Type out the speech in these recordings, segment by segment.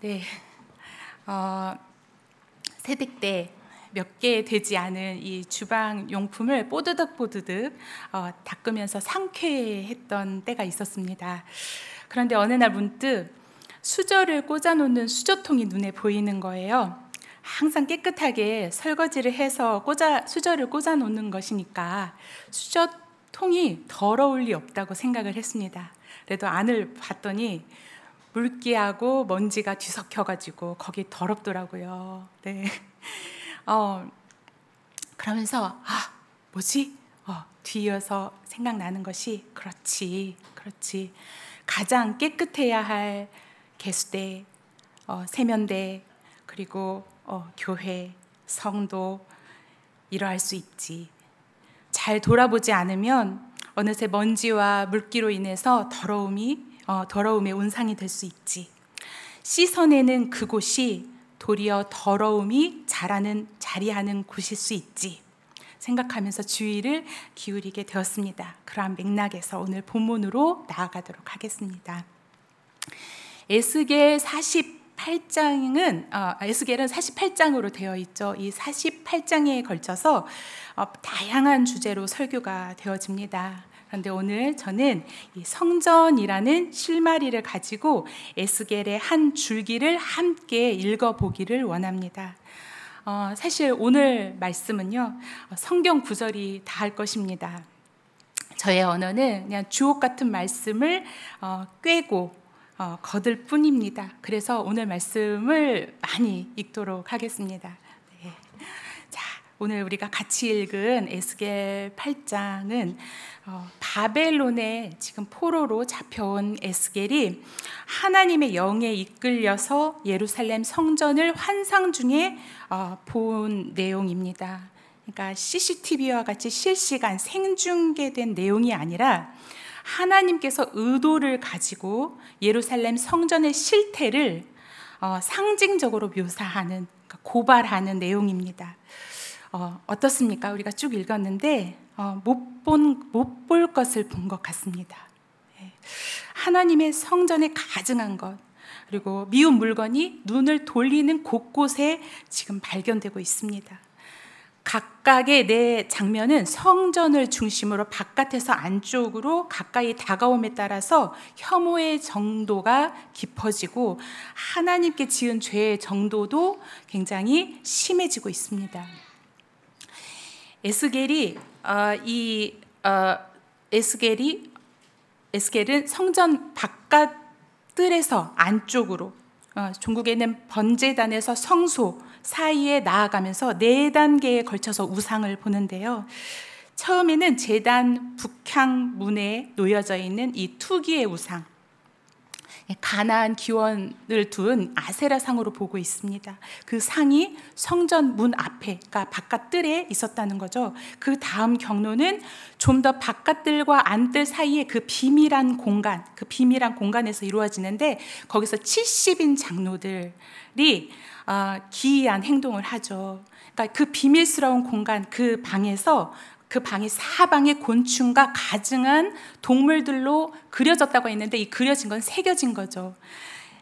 네, 새벽 때 몇 개 되지 않은 이 주방 용품을 뽀드득 닦으면서 상쾌했던 때가 있었습니다. 그런데 어느 날 문득 수저를 꽂아놓는 수저통이 눈에 보이는 거예요. 항상 깨끗하게 설거지를 해서 수저를 꽂아놓는 것이니까 수저통이 더러울 리 없다고 생각을 했습니다. 그래도 안을 봤더니 물기하고 먼지가 뒤섞여가지고 거기 더럽더라고요. 네. 그러면서 뭐지? 뒤이어서 생각나는 것이 그렇지. 가장 깨끗해야 할 개수대, 세면대, 그리고 교회, 성도, 이러할 수 있지. 잘 돌아보지 않으면 어느새 먼지와 물기로 인해서 더러움의 온상이 될 수 있지. 씻어내는 그곳이 도리어 더러움이 자리하는 곳일 수 있지 생각하면서 주의를 기울이게 되었습니다. 그러한 맥락에서 오늘 본문으로 나아가도록 하겠습니다. 에스겔 48장은 에스겔은 48장으로 되어 있죠. 이 48장에 걸쳐서 다양한 주제로 설교가 되어집니다. 그런데 오늘 저는 이 성전이라는 실마리를 가지고 에스겔의 한 줄기를 함께 읽어보기를 원합니다. 사실 오늘 말씀은요, 성경 구절이 다 할 것입니다. 저의 언어는 그냥 주옥 같은 말씀을 꿰고 거들 뿐입니다. 그래서 오늘 말씀을 많이 읽도록 하겠습니다. 네. 자, 오늘 우리가 같이 읽은 에스겔 8장은 바벨론에 지금 포로로 잡혀온 에스겔이 하나님의 영에 이끌려서 예루살렘 성전을 환상 중에 본 내용입니다. 그러니까 CCTV와 같이 실시간 생중계된 내용이 아니라 하나님께서 의도를 가지고 예루살렘 성전의 실태를 상징적으로 묘사하는, 그러니까 고발하는 내용입니다. 어떻습니까? 우리가 쭉 읽었는데 못 볼 것을 본 것 같습니다. 하나님의 성전에 가증한 것, 그리고 미운 물건이 눈을 돌리는 곳곳에 지금 발견되고 있습니다. 각각의 내 장면은 성전을 중심으로 바깥에서 안쪽으로 가까이 다가옴에 따라서 혐오의 정도가 깊어지고 하나님께 지은 죄의 정도도 굉장히 심해지고 있습니다. 에스겔은 성전 바깥뜰에서 안쪽으로 종국에는 번제단에서 성소 사이에 나아가면서 4단계에 걸쳐서 우상을 보는데요. 처음에는 제단 북향문에 놓여져 있는 이 투기의 우상, 가나안 기원을 둔 아세라 상으로 보고 있습니다. 그 상이 성전 문 앞에, 그러니까 바깥뜰에 있었다는 거죠. 그 다음 경로는 좀 더 바깥뜰과 안뜰 사이에 그 비밀한 공간에서 이루어지는데 거기서 70인 장로들이 기이한 행동을 하죠. 그러니까 그 비밀스러운 공간, 그 방이 사방에 곤충과 가증한 동물들로 그려졌다고 했는데 이 그려진 건 새겨진 거죠.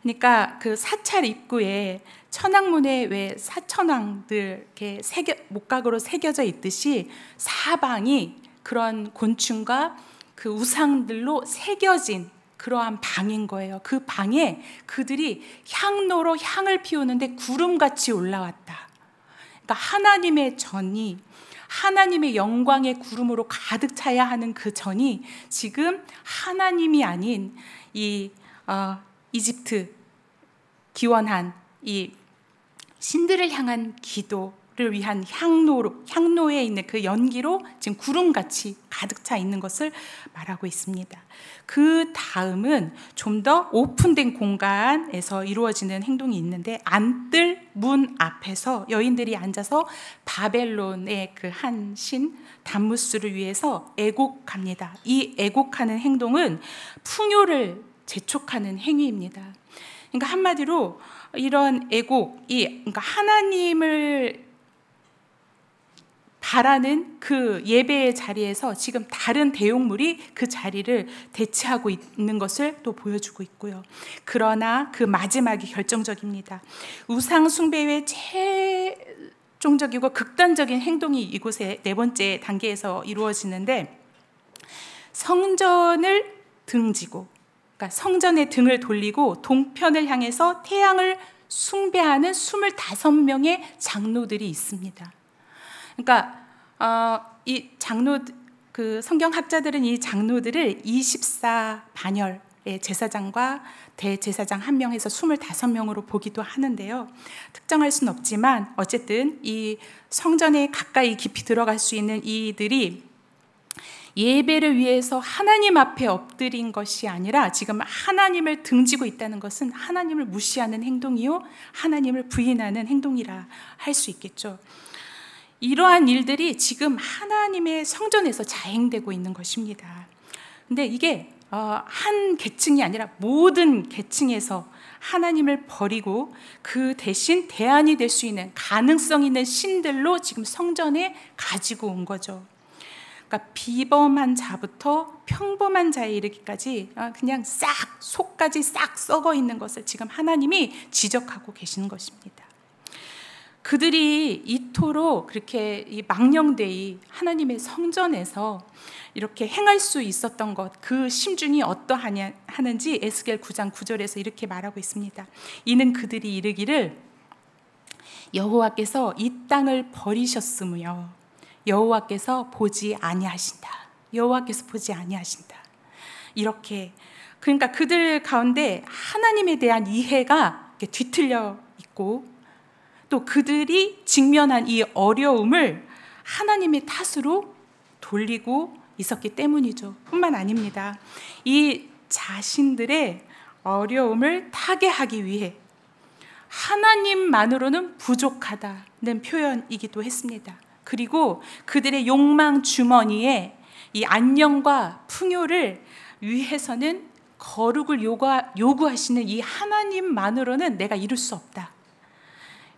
그러니까 그 사찰 입구에 천왕문에 왜 사천왕들 이렇게 목각으로 새겨져 있듯이 사방이 그런 곤충과 그 우상들로 새겨진 그러한 방인 거예요. 그 방에 그들이 향로로 향을 피우는데 구름같이 올라왔다. 그러니까 하나님의 전이, 하나님의 영광의 구름으로 가득 차야 하는 그 전이 지금 하나님이 아닌 이집트 기원한 이 신들을 향한 기도를 위한 향로에 있는 그 연기로 지금 구름같이 가득 차 있는 것을 말하고 있습니다. 그 다음은 좀 더 오픈된 공간에서 이루어지는 행동이 있는데 안뜰 문 앞에서 여인들이 앉아서 바벨론의 그 한 신 담무스를 위해서 애곡합니다. 이 애곡하는 행동은 풍요를 재촉하는 행위입니다. 그러니까 한마디로 이런 애곡이, 그러니까 하나님을 바라는 그 예배의 자리에서 지금 다른 대용물이 그 자리를 대체하고 있는 것을 또 보여주고 있고요. 그러나 그 마지막이 결정적입니다. 우상 숭배의 최종적이고 극단적인 행동이 이곳의 네 번째 단계에서 이루어지는데, 성전을 등지고, 그러니까 성전의 등을 돌리고 동편을 향해서 태양을 숭배하는 25명의 장로들이 있습니다. 그러니까 이 그 성경학자들은 이 장로들을 24반열의 제사장과 대제사장 1명에서 25명으로 보기도 하는데요. 특정할 수는 없지만 어쨌든 이 성전에 가까이 깊이 들어갈 수 있는 이들이 예배를 위해서 하나님 앞에 엎드린 것이 아니라 지금 하나님을 등지고 있다는 것은 하나님을 무시하는 행동이요, 하나님을 부인하는 행동이라 할 수 있겠죠. 이러한 일들이 지금 하나님의 성전에서 자행되고 있는 것입니다. 근데 이게 한 계층이 아니라 모든 계층에서 하나님을 버리고 그 대신 대안이 될 수 있는 가능성 있는 신들로 지금 성전에 가지고 온 거죠. 그러니까 비범한 자부터 평범한 자에 이르기까지 그냥 싹 속까지 싹 썩어 있는 것을 지금 하나님이 지적하고 계시는 것입니다. 그들이 이토록 그렇게 이 망령되이 하나님의 성전에서 이렇게 행할 수 있었던 것, 그 심중이 어떠하냐 하는지 에스겔 9장 9절에서 이렇게 말하고 있습니다. 이는 그들이 이르기를 여호와께서 이 땅을 버리셨으며 여호와께서 보지 아니하신다. 여호와께서 보지 아니하신다. 이렇게, 그러니까 그들 가운데 하나님에 대한 이해가 뒤틀려 있고, 또 그들이 직면한 이 어려움을 하나님의 탓으로 돌리고 있었기 때문이죠. 뿐만 아닙니다. 이 자신들의 어려움을 타개하기 위해 하나님만으로는 부족하다는 표현이기도 했습니다. 그리고 그들의 욕망 주머니에 이 안녕과 풍요를 위해서는 거룩을 요구하시는 이 하나님만으로는 내가 이룰 수 없다.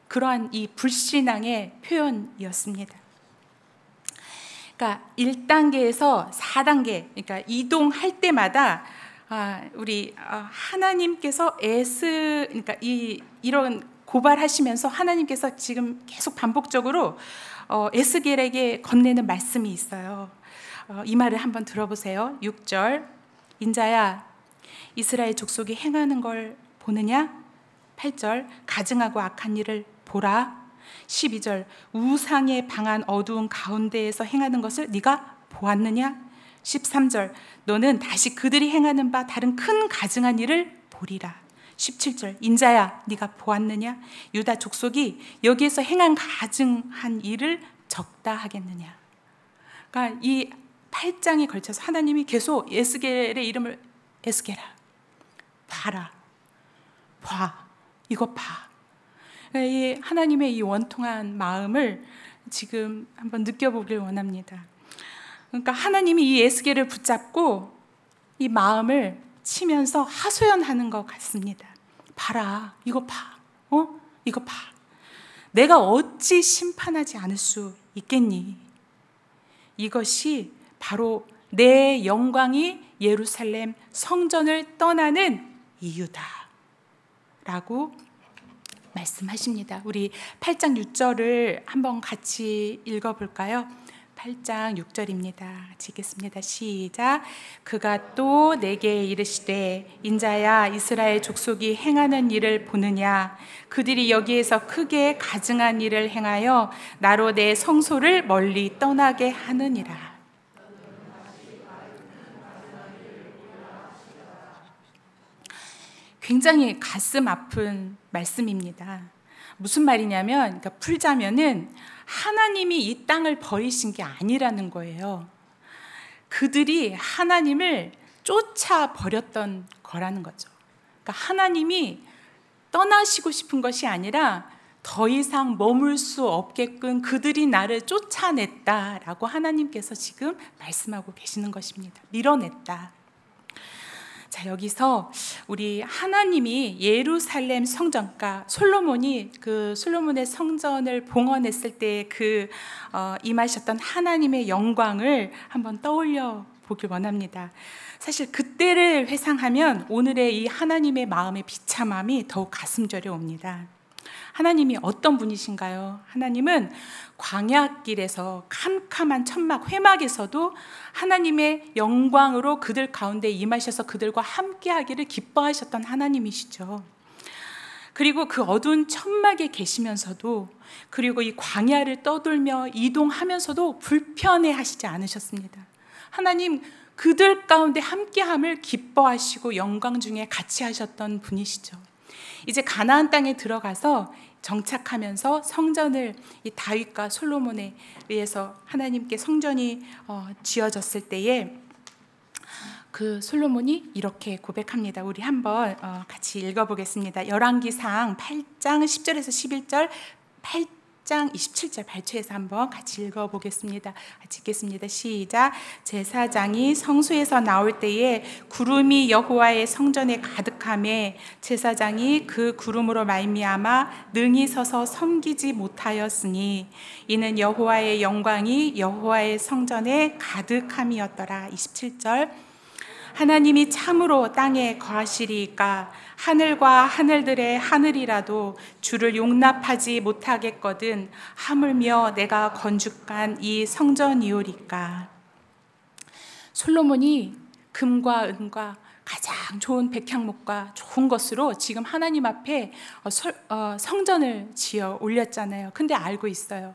그러한 이 불신앙의 표현이었습니다. 그러니까 1단계에서 4단계, 그러니까 이동할 때마다 우리 하나님께서 그러니까 이런 고발하시면서 하나님께서 지금 계속 반복적으로 에스겔에게 건네는 말씀이 있어요. 이 말을 한번 들어보세요. 6절, 인자야 이스라엘 족속이 행하는 걸 보느냐? 8절, 가증하고 악한 일을 보라. 12절, 우상의 방한 어두운 가운데에서 행하는 것을 네가 보았느냐? 13절, 너는 다시 그들이 행하는 바 다른 큰 가증한 일을 보리라. 17절, 인자야 네가 보았느냐? 유다 족속이 여기에서 행한 가증한 일을 적다 하겠느냐? 그러니까 이 8장에 걸쳐서 하나님이 계속 에스겔의 이름을 에스겔아 봐라, 봐, 이거 봐. 이 하나님의 이 원통한 마음을 지금 한번 느껴보길 원합니다. 그러니까 하나님이 이 에스겔을 붙잡고 이 마음을 치면서 하소연하는 것 같습니다. 봐라, 이거 봐, 이거 봐. 내가 어찌 심판하지 않을 수 있겠니? 이것이 바로 내 영광이 예루살렘 성전을 떠나는 이유다 라고 말씀하십니다. 우리 8장 6절을 한번 같이 읽어볼까요? 8장 6절입니다. 같이 읽겠습니다. 시작. 그가 또 내게 이르시되 인자야 이스라엘 족속이 행하는 일을 보느냐? 그들이 여기에서 크게 가증한 일을 행하여 나로 내 성소를 멀리 떠나게 하느니라. 굉장히 가슴 아픈 말씀입니다. 무슨 말이냐면, 그러니까 풀자면은 하나님이 이 땅을 버리신 게 아니라는 거예요. 그들이 하나님을 쫓아 버렸던 거라는 거죠. 그러니까 하나님이 떠나시고 싶은 것이 아니라 더 이상 머물 수 없게끔 그들이 나를 쫓아냈다라고 하나님께서 지금 말씀하고 계시는 것입니다. 밀어냈다. 자, 여기서 우리 하나님이 예루살렘 성전, 그러니까 솔로몬이 그 솔로몬의 성전을 봉헌했을 때 임하셨던 하나님의 영광을 한번 떠올려 보길 원합니다. 사실 그때를 회상하면 오늘의 이 하나님의 마음의 비참함이 더욱 가슴 저려옵니다. 하나님이 어떤 분이신가요? 하나님은 광야길에서 캄캄한 천막 회막에서도 하나님의 영광으로 그들 가운데 임하셔서 그들과 함께하기를 기뻐하셨던 하나님이시죠. 그리고 그 어두운 천막에 계시면서도, 그리고 이 광야를 떠돌며 이동하면서도 불편해하시지 않으셨습니다. 하나님 그들 가운데 함께함을 기뻐하시고 영광 중에 같이 하셨던 분이시죠. 이제 가나안 땅에 들어가서 정착하면서 성전을 이 다윗과 솔로몬에 의해서 하나님께 성전이 지어졌을 때에 그 솔로몬이 이렇게 고백합니다. 우리 한번 같이 읽어보겠습니다. 열왕기상 8장 10절에서 11절, 8장 27절 발췌해서 한번 같이 읽어보겠습니다. 같이 읽겠습니다. 시작. 제사장이 성소에서 나올 때에 구름이 여호와의 성전에 가득하매 제사장이 그 구름으로 말미암아 능히 서서 섬기지 못하였으니 이는 여호와의 영광이 여호와의 성전에 가득함이었더라. 27절. 하나님이 참으로 땅에 거하시리이까 하늘과 하늘들의 하늘이라도 주를 용납하지 못하겠거든 하물며 내가 건축한 이 성전이오리까. 솔로몬이 금과 은과 가장 좋은 백향목과 좋은 것으로 지금 하나님 앞에 성전을 지어 올렸잖아요. 근데 알고 있어요.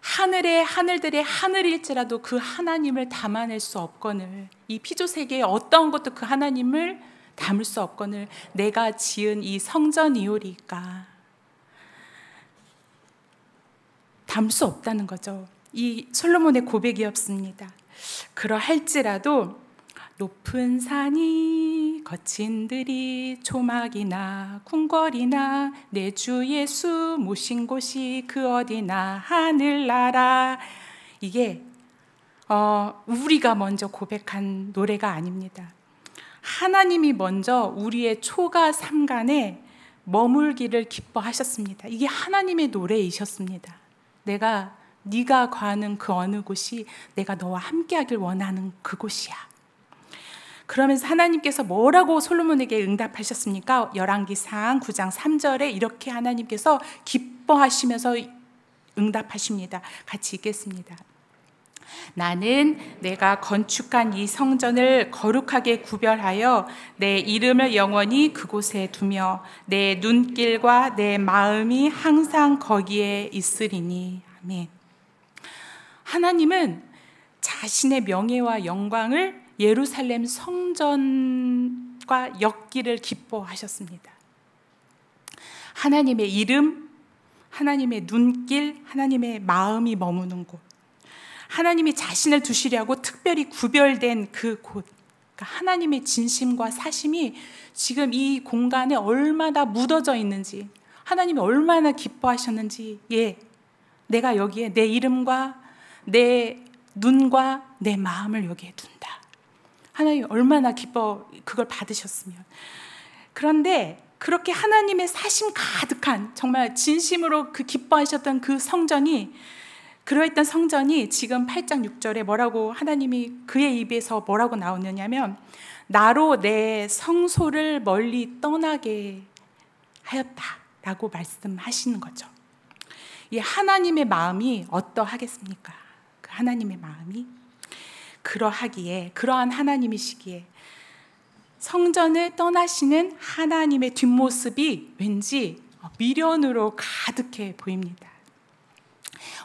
하늘의 하늘들의 하늘일지라도 그 하나님을 담아낼 수 없거늘, 이 피조세계의 어떤 것도 그 하나님을 담을 수 없거늘 내가 지은 이 성전이오리까. 담을 수 없다는 거죠. 이 솔로몬의 고백이었습니다. 그러할지라도 높은 산이 거친 들이 조막이나 궁궐이나 내 주 예수 모신 곳이 그 어디나 하늘나라. 이게 우리가 먼저 고백한 노래가 아닙니다. 하나님이 먼저 우리의 초가 삼간에 머물기를 기뻐하셨습니다. 이게 하나님의 노래이셨습니다. 네가 거하는 그 어느 곳이 내가 너와 함께하길 원하는 그곳이야. 그러면서 하나님께서 뭐라고 솔로몬에게 응답하셨습니까? 열왕기상 9장 3절에 이렇게 하나님께서 기뻐하시면서 응답하십니다. 같이 읽겠습니다. 나는 내가 건축한 이 성전을 거룩하게 구별하여 내 이름을 영원히 그곳에 두며 내 눈길과 내 마음이 항상 거기에 있으리니. 아멘. 하나님은 자신의 명예와 영광을 예루살렘 성전과 엮기를 기뻐하셨습니다. 하나님의 이름, 하나님의 눈길, 하나님의 마음이 머무는 곳, 하나님이 자신을 두시려고 특별히 구별된 그 곳, 그러니까 하나님의 진심과 사심이 지금 이 공간에 얼마나 묻어져 있는지, 하나님이 얼마나 기뻐하셨는지, 내가 여기에 내 이름과 내 눈과 내 마음을 여기에 둔다. 하나님이 얼마나 그걸 받으셨으면. 그런데 그렇게 하나님의 사심 가득한, 정말 진심으로 기뻐하셨던 그러했던 성전이 지금 8장 6절에 뭐라고 하나님이 그의 입에서 뭐라고 나오느냐면 나로 내 성소를 멀리 떠나게 하였다라고 말씀하시는 거죠. 이 하나님의 마음이 어떠하겠습니까? 그 하나님의 마음이 그러한 하나님이시기에 성전을 떠나시는 하나님의 뒷모습이 왠지 미련으로 가득해 보입니다.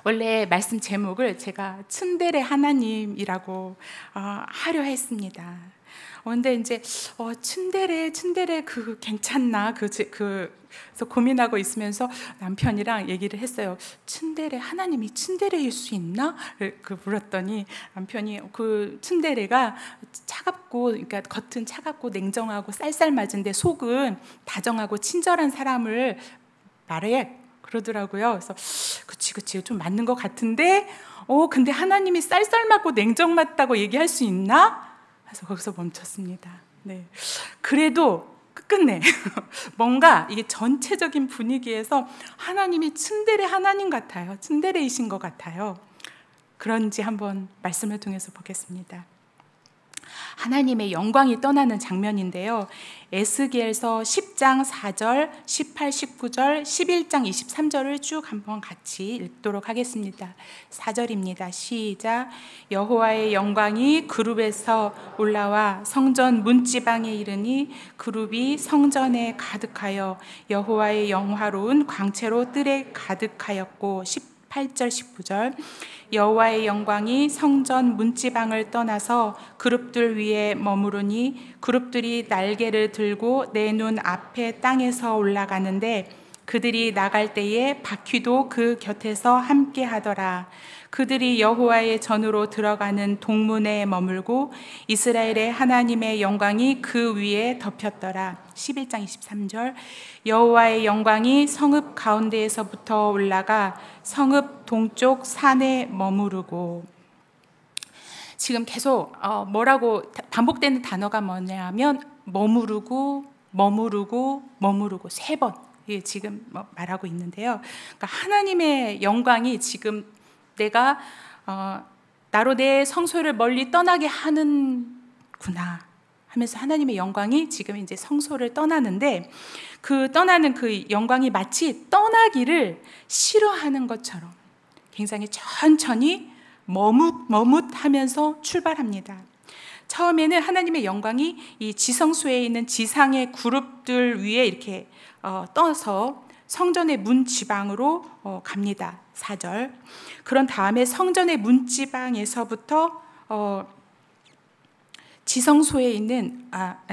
원래 말씀 제목을 제가 츤데레 하나님이라고 하려 했습니다. 근데 이제 츤데레 괜찮나? 그래서 고민하고 있으면서 남편이랑 얘기를 했어요. 하나님이 츤데레일 수 있나? 물었더니 남편이 그 츤데레가 차갑고, 그러니까 겉은 차갑고 냉정하고 쌀쌀맞은데 속은 다정하고 친절한 사람을 말해 그러더라고요. 그래서 그치 좀 맞는 것 같은데 근데 하나님이 쌀쌀맞고 냉정맞다고 얘기할 수 있나? 그래서 거기서 멈췄습니다. 네. 그래도 끝끝내 뭔가 이게 전체적인 분위기에서 하나님이 츤데레 하나님 같아요. 츤데레이신 것 같아요. 그런지 한번 말씀을 통해서 보겠습니다. 하나님의 영광이 떠나는 장면인데요. 에스겔서 10장 4절, 18, 19절, 11장 23절을 쭉 한번 같이 읽도록 하겠습니다. 4절입니다. 시작. 여호와의 영광이 그룹에서 올라와 성전 문지방에 이르니 그룹이 성전에 가득하여 여호와의 영화로운 광채로 뜰에 가득하였고 18절 19절 여호와의 영광이 성전 문지방을 떠나서 그룹들 위에 머무르니 그룹들이 날개를 들고 내 눈 앞에 땅에서 올라가는데 그들이 나갈 때에 바퀴도 그 곁에서 함께 하더라. 그들이 여호와의 전으로 들어가는 동문에 머물고 이스라엘의 하나님의 영광이 그 위에 덮였더라. 11장 23절 여호와의 영광이 성읍 가운데에서부터 올라가 성읍 동쪽 산에 머무르고. 지금 계속 뭐라고 반복되는 단어가 뭐냐면 머무르고 머무르고 머무르고 3번 지금 말하고 있는데요. 그러니까 하나님의 영광이 지금 내가 나로 내 성소를 멀리 떠나게 하는구나 하면서 하나님의 영광이 지금 이제 성소를 떠나는데 그 떠나는 그 영광이 마치 떠나기를 싫어하는 것처럼 굉장히 천천히 머뭇하면서 출발합니다. 처음에는 하나님의 영광이 이 지성소에 있는 지상의 그룹들 위에 이렇게 떠서 성전의 문지방으로 갑니다. 4절. 그런 다음에 성전의 문지방에서부터 지성소에 있는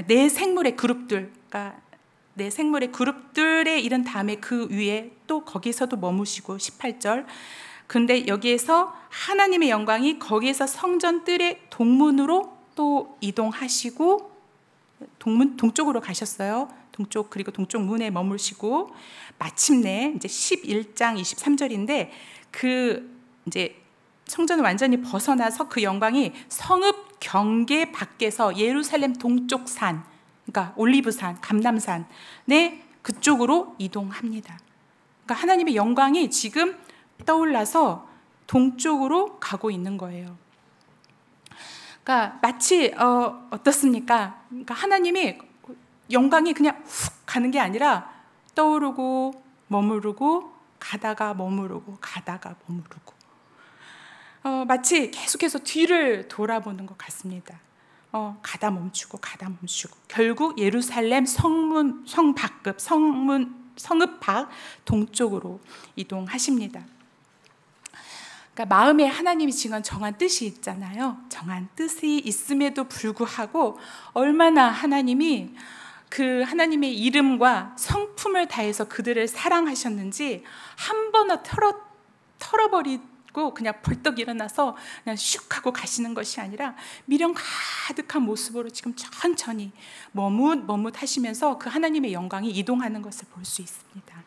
네 생물의 그룹들, 그러니까 네 생물의 그룹들에 이른 다음에 그 위에 또 거기서도 머무시고 18절. 근데 여기에서 하나님의 영광이 거기에서 성전 뜰의 동문으로 또 이동하시고 동쪽으로 가셨어요. 동쪽 그리고 동쪽 문에 머무시고 마침내 이제 11장 23절인데 그 이제 성전을 완전히 벗어나서 그 영광이 성읍 경계 밖에서 예루살렘 동쪽 산, 그러니까 올리브산, 감람산에 그쪽으로 이동합니다. 그러니까 하나님의 영광이 지금 떠올라서 동쪽으로 가고 있는 거예요. 그러니까 마치 어떻습니까? 그러니까 하나님이 영광이 그냥 훅 가는 게 아니라 떠오르고 머무르고 가다가 머무르고 가다가 머무르고 마치 계속해서 뒤를 돌아보는 것 같습니다. 가다 멈추고 가다 멈추고 결국 예루살렘 성읍 밖 동쪽으로 이동하십니다. 그러니까 마음에 하나님이 지금 정한 뜻이 있잖아요. 정한 뜻이 있음에도 불구하고 얼마나 하나님이 그 하나님의 이름과 성품을 다해서 그들을 사랑하셨는지 한 번은 털어버리고 그냥 벌떡 일어나서 그냥 슉 하고 가시는 것이 아니라 미련 가득한 모습으로 지금 천천히 머뭇하시면서 그 하나님의 영광이 이동하는 것을 볼 수 있습니다.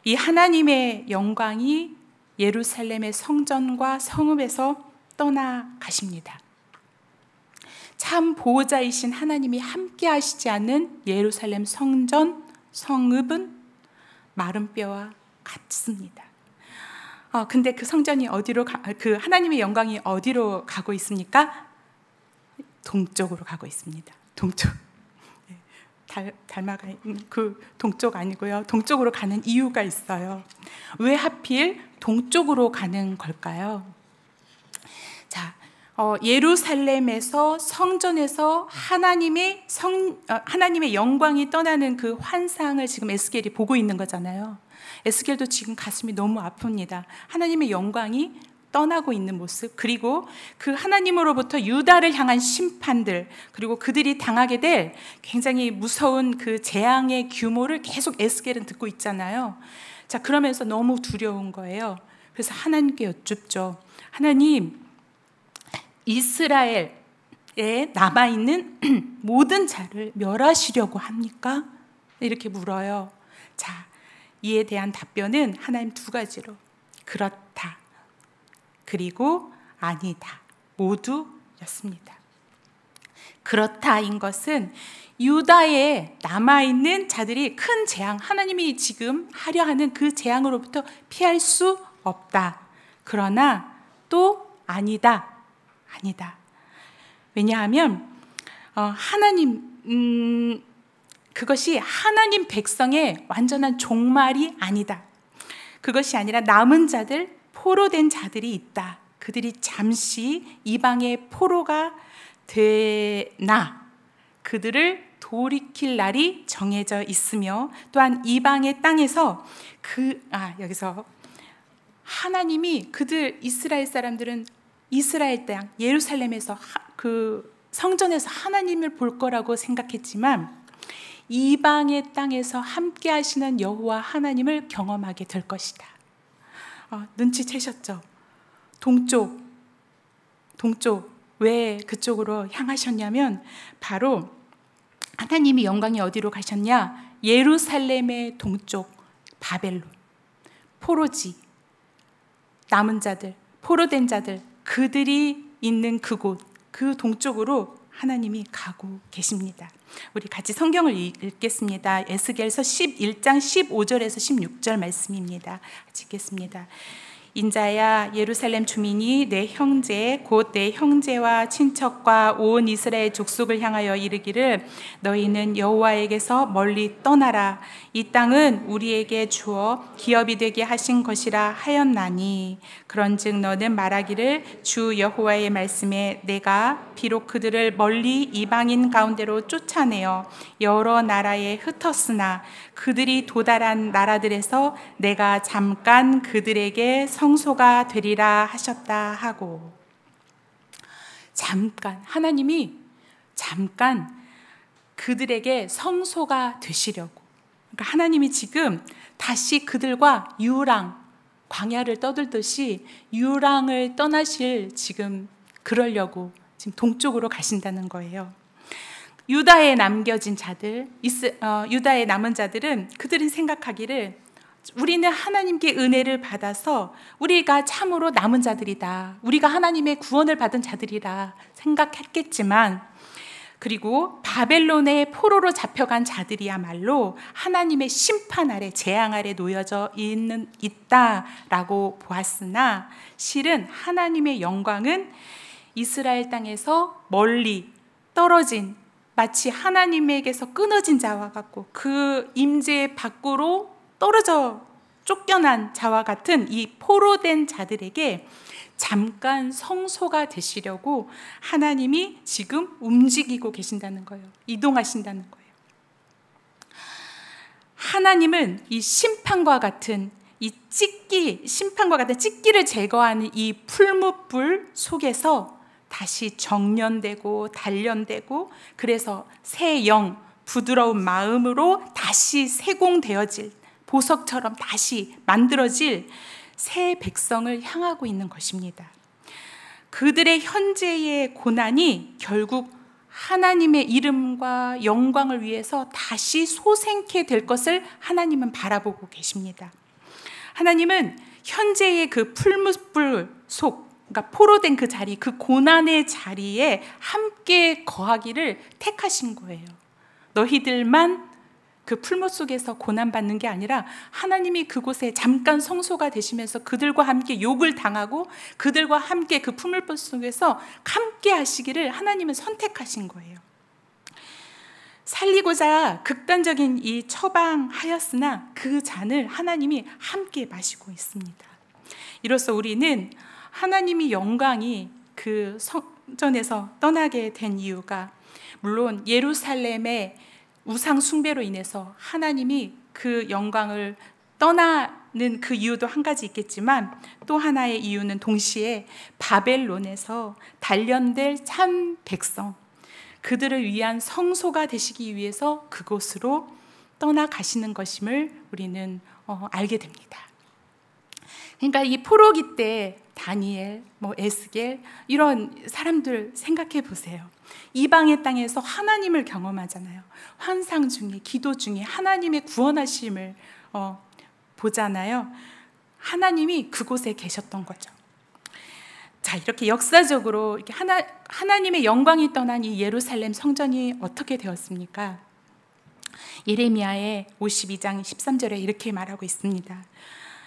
이 하나님의 영광이 예루살렘의 성전과 성읍에서 떠나가십니다. 참 보호자이신 하나님이 함께 하시지 않는 예루살렘 성전, 성읍은 마른 뼈와 같습니다. 근데 그 성전이 그 하나님의 영광이 어디로 가고 있습니까? 동쪽으로 가고 있습니다. 동쪽. 달마가 그 동쪽 아니고요. 동쪽으로 가는 이유가 있어요. 왜 하필 동쪽으로 가는 걸까요? 자, 예루살렘에서 성전에서 하나님의 영광이 떠나는 그 환상을 지금 에스겔이 보고 있는 거잖아요. 에스겔도 지금 가슴이 너무 아픕니다. 하나님의 영광이 떠나고 있는 모습, 그리고 그 하나님으로부터 유다를 향한 심판들, 그리고 그들이 당하게 될 굉장히 무서운 그 재앙의 규모를 계속 에스겔은 듣고 있잖아요. 자, 그러면서 너무 두려운 거예요. 그래서 하나님께 여쭙죠. 하나님, 이스라엘에 남아있는 모든 자를 멸하시려고 합니까? 이렇게 물어요. 자, 이에 대한 답변은 하나님 2가지로 그렇다, 그리고 아니다, 모두였습니다. 그렇다인 것은 유다에 남아있는 자들이 큰 재앙, 하나님이 지금 하려 하는 그 재앙으로부터 피할 수 없다. 그러나 또 아니다. 왜냐하면 그것이 하나님 백성의 완전한 종말이 아니다. 그것이 아니라 남은 자들, 포로된 자들이 있다. 그들이 잠시 이방의 포로가 되나 그들을 돌이킬 날이 정해져 있으며, 또한 이방의 땅에서 여기서 하나님이 이스라엘 사람들은 이스라엘 땅 예루살렘에서 그 성전에서 하나님을 볼 거라고 생각했지만 이방의 땅에서 함께 하시는 여호와 하나님을 경험하게 될 것이다. 눈치채셨죠? 동쪽 왜 그쪽으로 향하셨냐면 바로 하나님이 영광이 어디로 가셨냐? 예루살렘의 동쪽 바벨론, 포로지, 남은 자들, 포로된 자들, 그들이 있는 그곳, 그 동쪽으로 하나님이 가고 계십니다. 우리 같이 성경을 읽겠습니다. 에스겔서 11장 15절에서 16절 말씀입니다. 같이 읽겠습니다. 인자야, 예루살렘 주민이 내 형제 곧 내 형제와 친척과 온 이스라엘 족속을 향하여 이르기를 너희는 여호와에게서 멀리 떠나라. 이 땅은 우리에게 주어 기업이 되게 하신 것이라 하였나니 그런즉 너는 말하기를 주 여호와의 말씀에 내가 비록 그들을 멀리 이방인 가운데로 쫓아내어 여러 나라에 흩었으나 그들이 도달한 나라들에서 내가 잠깐 그들에게 성소가 되리라 하셨다 하고, 하나님이 잠깐 그들에게 성소가 되시려고, 그러니까 하나님이 지금 다시 그들과 광야를 떠들듯이 유랑을 떠나실 그러려고 지금 동쪽으로 가신다는 거예요. 유다에 남겨진 자들, 유다에 남은 자들은 그들은 생각하기를 우리는 하나님께 은혜를 받아서 우리가 참으로 남은 자들이다. 우리가 하나님의 구원을 받은 자들이라 생각했겠지만, 그리고 바벨론의 포로로 잡혀간 자들이야말로 하나님의 심판 아래, 재앙 아래 놓여져 있다라고 보았으나 실은 하나님의 영광은 이스라엘 땅에서 멀리 떨어진, 마치 하나님에게서 끊어진 자와 같고 그 임재 밖으로 떨어져 쫓겨난 자와 같은 이 포로된 자들에게 잠깐 성소가 되시려고 하나님이 지금 움직이고 계신다는 거예요. 이동하신다는 거예요. 하나님은 이 심판과 같은 찢기를 제거하는 이 풀무불 속에서 다시 정련되고 단련되고, 그래서 새 영, 부드러운 마음으로 다시 세공되어질, 보석처럼 다시 만들어질 새 백성을 향하고 있는 것입니다. 그들의 현재의 고난이 결국 하나님의 이름과 영광을 위해서 다시 소생케 될 것을 하나님은 바라보고 계십니다. 하나님은 현재의 그 풀무불 속, 그러니까 포로된 그 자리, 그 고난의 자리에 함께 거하기를 택하신 거예요. 너희들만 그 풀무 속에서 고난받는 게 아니라 하나님이 그곳에 잠깐 성소가 되시면서 그들과 함께 욕을 당하고 그들과 함께 그 풀무 속에서 함께 하시기를 하나님은 선택하신 거예요. 살리고자 극단적인 이 처방하였으나 그 잔을 하나님이 함께 마시고 있습니다. 이로써 우리는 하나님이 영광이 그 성전에서 떠나게 된 이유가, 물론 예루살렘의 우상 숭배로 인해서 하나님이 그 영광을 떠나는 그 이유도 한 가지 있겠지만, 또 하나의 이유는 동시에 바벨론에서 단련될 참 백성, 그들을 위한 성소가 되시기 위해서 그곳으로 떠나가시는 것임을 우리는 알게 됩니다. 그러니까 이 포로기 때 다니엘, 에스겔 이런 사람들 생각해 보세요. 이방의 땅에서 하나님을 경험하잖아요. 환상 중에, 기도 중에 하나님의 구원하심을 보잖아요. 하나님이 그곳에 계셨던 거죠. 자, 이렇게 역사적으로 이렇게 하나님의 영광이 떠난 이 예루살렘 성전이 어떻게 되었습니까? 예레미야의 52장 13절에 이렇게 말하고 있습니다.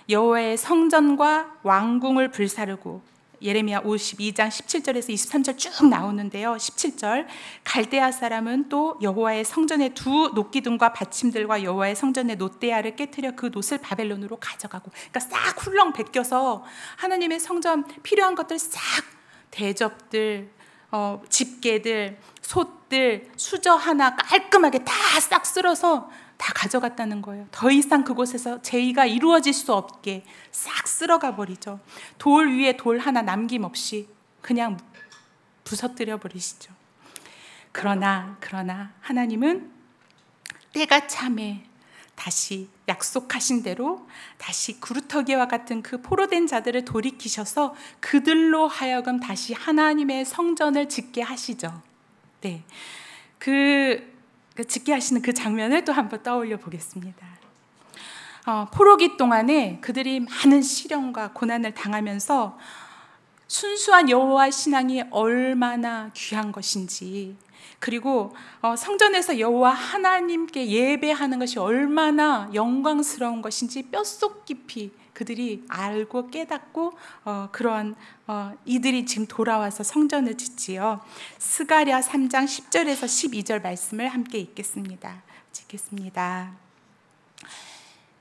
여호와의 성전과 왕궁을 불사르고, 예레미야 52장 17절에서 23절 쭉 나오는데요. 17절, 갈대아 사람은 또 여호와의 성전의 두 녹기둥과 받침들과 여호와의 성전의 놋대야를 깨트려 그 놋을 바벨론으로 가져가고, 그러니까 싹 훌렁 베껴서 하나님의 성전 필요한 것들 싹, 대접들, 집게들, 솥들, 수저 하나 깔끔하게 다 싹 쓸어서 다 가져갔다는 거예요. 더 이상 그곳에서 제의가 이루어질 수 없게 싹 쓸어가 버리죠. 돌 위에 돌 하나 남김없이 그냥 부서뜨려 버리시죠. 그러나 하나님은 때가 참에 다시 약속하신 대로 다시 구루터기와 같은 그 포로된 자들을 돌이키셔서 그들로 하여금 다시 하나님의 성전을 짓게 하시죠. 네, 짓게 하시는 그 장면을 또 한번 떠올려 보겠습니다. 포로기 동안에 그들이 많은 시련과 고난을 당하면서 순수한 여호와 신앙이 얼마나 귀한 것인지, 그리고 성전에서 여호와 하나님께 예배하는 것이 얼마나 영광스러운 것인지 뼛속 깊이 그들이 알고 깨닫고 그런 이들이 지금 돌아와서 성전을 짓지요. 스가랴 3장 10절에서 12절 말씀을 함께 읽겠습니다.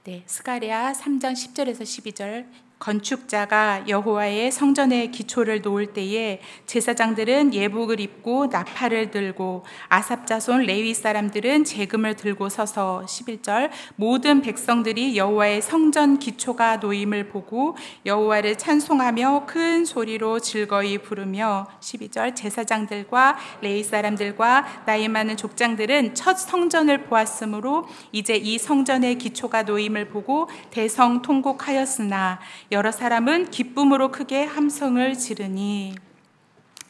네, 스가랴 3장 10절에서 12절. 건축자가 여호와의 성전의 기초를 놓을 때에 제사장들은 예복을 입고 나팔을 들고 아삽 자손 레위 사람들은 제금을 들고 서서 11절 모든 백성들이 여호와의 성전 기초가 놓임을 보고 여호와를 찬송하며 큰 소리로 즐거이 부르며 12절 제사장들과 레위 사람들과 나이 많은 족장들은 첫 성전을 보았으므로 이제 이 성전의 기초가 놓임을 보고 대성통곡하였으나 여러 사람은 기쁨으로 크게 함성을 지르니.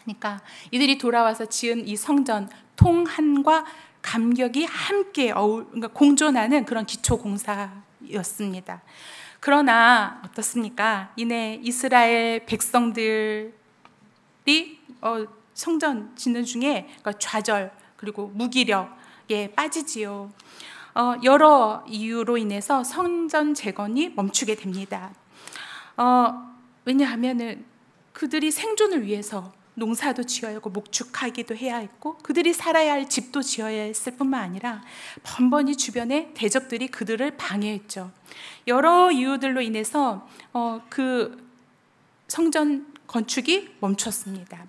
그러니까 이들이 돌아와서 지은 이 성전, 통한과 감격이 함께 그러니까 공존하는 그런 기초 공사였습니다. 그러나 어떻습니까? 이내 이스라엘 백성들이 성전 짓는 중에 좌절 그리고 무기력에 빠지지요. 여러 이유로 인해서 성전 재건이 멈추게 됩니다. 왜냐하면은 그들이 생존을 위해서 농사도 지어야 하고 목축하기도 해야 했고 그들이 살아야 할 집도 지어야 했을 뿐만 아니라 번번이 주변에 대적들이 그들을 방해했죠. 여러 이유들로 인해서 그 성전 건축이 멈췄습니다.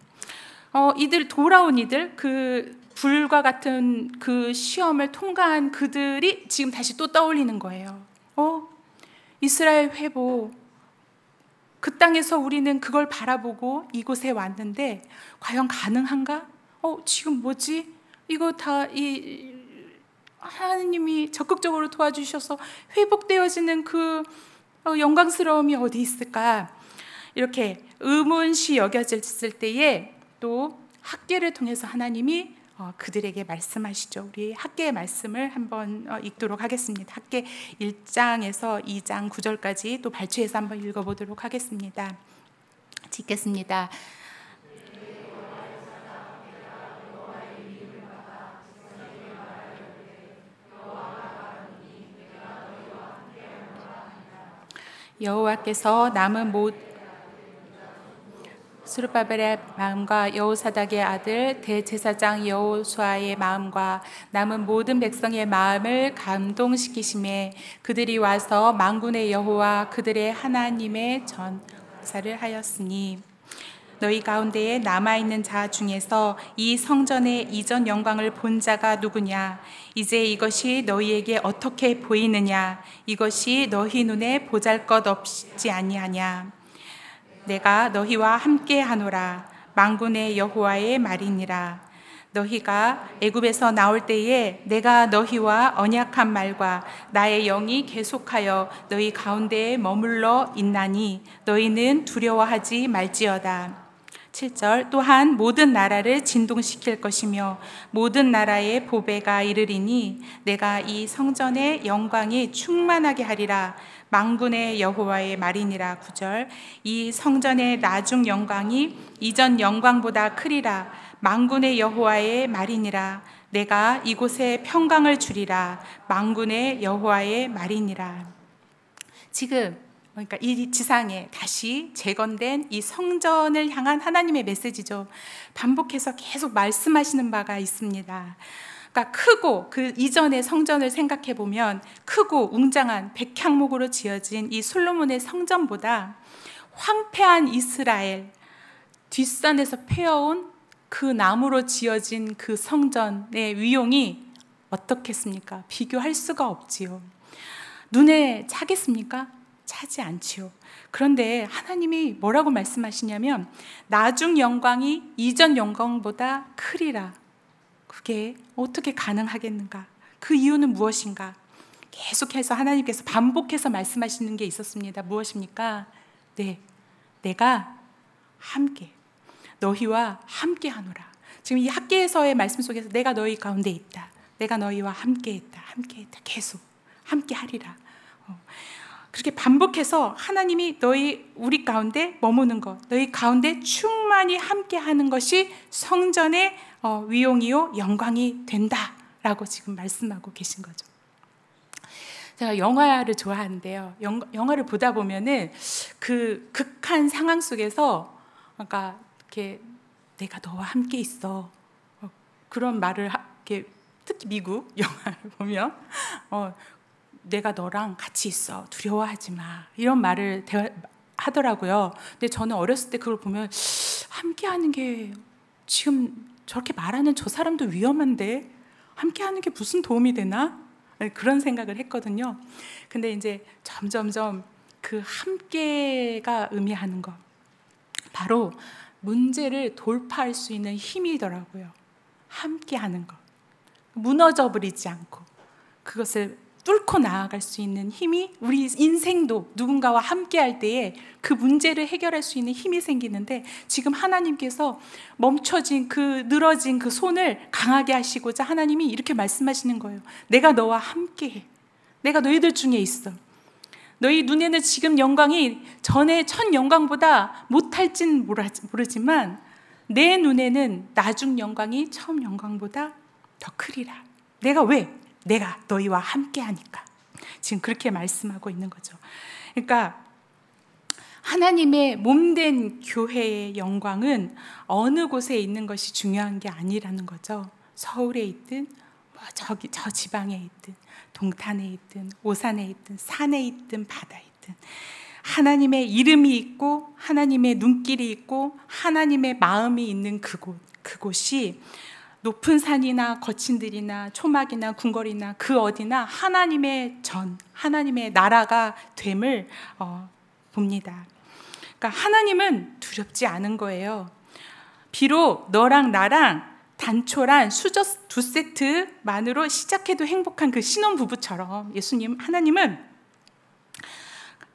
돌아온 이들, 그 불과 같은 그 시험을 통과한 그들이 지금 다시 또 떠올리는 거예요. 이스라엘 회복, 그 땅에서 우리는 그걸 바라보고 이곳에 왔는데 과연 가능한가? 지금 뭐지? 이거 다 하나님이 적극적으로 도와주셔서 회복되어지는 그 영광스러움이 어디 있을까? 이렇게 의문시 여겨졌을 때에 또 학계를 통해서 하나님이 그들에게 말씀하시죠. 우리 학계의 말씀을 한번 읽도록 하겠습니다. 학계 1장에서 2장 9절까지 또 발췌해서 한번 읽어보도록 하겠습니다. 읽겠습니다. 여호와께서 남은 스룹바벨의 마음과 여호사닥의 아들 대제사장 여호수아의 마음과 남은 모든 백성의 마음을 감동시키심에 그들이 와서 만군의 여호와 그들의 하나님의 전사를 하였으니 너희 가운데에 남아있는 자 중에서 이 성전의 이전 영광을 본 자가 누구냐? 이제 이것이 너희에게 어떻게 보이느냐? 이것이 너희 눈에 보잘것없지 아니하냐? 내가 너희와 함께 하노라. 만군의 여호와의 말이니라. 너희가 애굽에서 나올 때에 내가 너희와 언약한 말과 나의 영이 계속하여 너희 가운데에 머물러 있나니 너희는 두려워하지 말지어다. 7절 또한 모든 나라를 진동시킬 것이며 모든 나라의 보배가 이르리니 내가 이 성전의 영광이 충만하게 하리라. 만군의 여호와의 말이니라. 9절 이 성전의 나중 영광이 이전 영광보다 크리라. 만군의 여호와의 말이니라. 내가 이곳에 평강을 주리라. 만군의 여호와의 말이니라. 지금 그러니까 이 지상에 다시 재건된 이 성전을 향한 하나님의 메시지죠. 반복해서 계속 말씀하시는 바가 있습니다. 그러니까 크고 그 이전의 성전을 생각해 보면 크고 웅장한 백향목으로 지어진 이 솔로몬의 성전보다 황폐한 이스라엘 뒷산에서 패어온 그 나무로 지어진 그 성전의 위용이 어떻겠습니까? 비교할 수가 없지요. 눈에 차겠습니까? 차지 않지요. 그런데 하나님이 뭐라고 말씀하시냐면 나중 영광이 이전 영광보다 크리라. 그게 어떻게 가능하겠는가? 그 이유는 무엇인가? 계속해서 하나님께서 반복해서 말씀하시는 게 있었습니다. 무엇입니까? 네, 내가 함께 너희와 함께 하노라. 지금 이 학계에서의 말씀 속에서 내가 너희 가운데 있다. 내가 너희와 함께 있다. 함께 있다. 계속 함께 하리라. 그렇게 반복해서 하나님이 우리 가운데 머무는 것, 너희 가운데 충만히 함께 하는 것이 성전의 위용이요 영광이 된다라고 지금 말씀하고 계신 거죠. 제가 영화를 좋아하는데요. 영화를 보다 보면은 그 극한 상황 속에서 그러니까 이렇게 내가 너와 함께 있어 그런 말을 이렇게 특히 미국 영화를 보면 내가 너랑 같이 있어 두려워하지 마 이런 말을 하더라고요. 근데 저는 어렸을 때 그걸 보면 함께하는 게 지금 저렇게 말하는 저 사람도 위험한데 함께하는 게 무슨 도움이 되나 그런 생각을 했거든요. 근데 이제 점점점 그 함께가 의미하는 것 바로 문제를 돌파할 수 있는 힘이더라고요. 함께하는 것 무너져 버리지 않고 그것을 뚫고 나아갈 수 있는 힘이 우리 인생도 누군가와 함께할 때에 그 문제를 해결할 수 있는 힘이 생기는데 지금 하나님께서 멈춰진 그 늘어진 그 손을 강하게 하시고자 하나님이 이렇게 말씀하시는 거예요. 내가 너와 함께해. 내가 너희들 중에 있어. 너희 눈에는 지금 영광이 전에 첫 영광보다 못할진 모르지만 내 눈에는 나중 영광이 처음 영광보다 더 크리라. 내가 왜? 내가 너희와 함께 하니까. 지금 그렇게 말씀하고 있는 거죠. 그러니까 하나님의 몸된 교회의 영광은 어느 곳에 있는 것이 중요한 게 아니라는 거죠. 서울에 있든 저 지방에 있든 동탄에 있든 오산에 있든 산에 있든 바다에 있든 하나님의 이름이 있고 하나님의 눈길이 있고 하나님의 마음이 있는 그곳이 높은 산이나 거친 들이나 초막이나 궁궐이나 그 어디나 하나님의 하나님의 나라가 됨을 봅니다. 그러니까 하나님은 두렵지 않은 거예요. 비록 너랑 나랑 단촐한 수저 2세트만으로 시작해도 행복한 그 신혼부부처럼 하나님은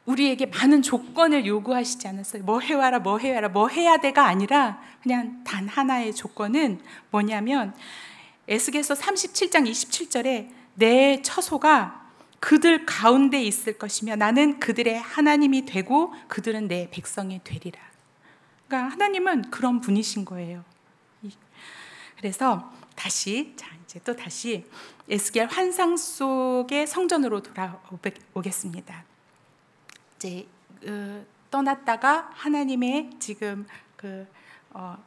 우리에게 많은 조건을 요구하시지 않았어요. 뭐 해와라, 뭐 해와라, 뭐 해야 돼가 아니라 그냥 단 하나의 조건은 뭐냐면 에스겔서 37장 27절에 내 처소가 그들 가운데 있을 것이며 나는 그들의 하나님이 되고 그들은 내 백성이 되리라. 그러니까 하나님은 그런 분이신 거예요. 그래서 다시 에스겔 환상 속의 성전으로 돌아오겠습니다. 이제 떠났다가 하나님의 지금